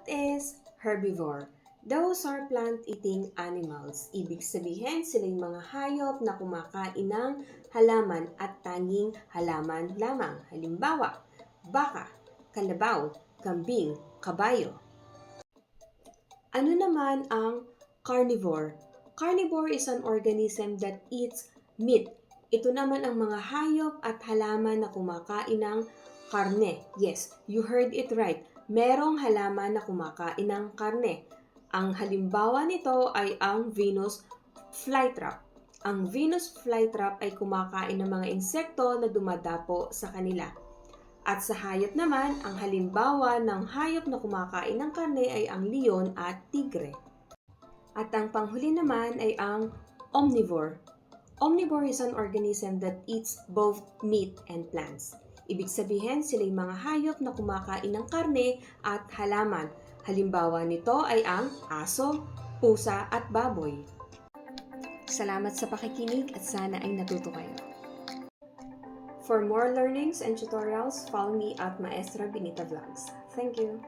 is herbivore. Those are plant-eating animals. Ibig sabihin, sila yung mga hayop na kumakain ng halaman at tanging halaman lamang. Halimbawa, baka, kalabaw, kambing, kabayo. Ano naman ang carnivore? Carnivore is an organism that eats meat. Ito naman ang mga hayop at halaman na kumakain ng karne. Yes, you heard it right. Merong halaman na kumakain ng karne. Ang halimbawa nito ay ang Venus flytrap. Ang Venus flytrap ay kumakain ng mga insekto na dumadapo sa kanila. At sa hayop naman, ang halimbawa ng hayop na kumakain ng karne ay ang leon at tigre. At ang panghuli naman ay ang omnivore. Omnivore is an organism that eats both meat and plants. Ibig sabihin, sila yung mga hayop na kumakain ng karne at halaman. Halimbawa nito ay ang aso, pusa at baboy. Salamat sa pakikinig at sana ay natuto kayo. For more learnings and tutorials, follow me at Maestra Benita Vlogs. Thank you!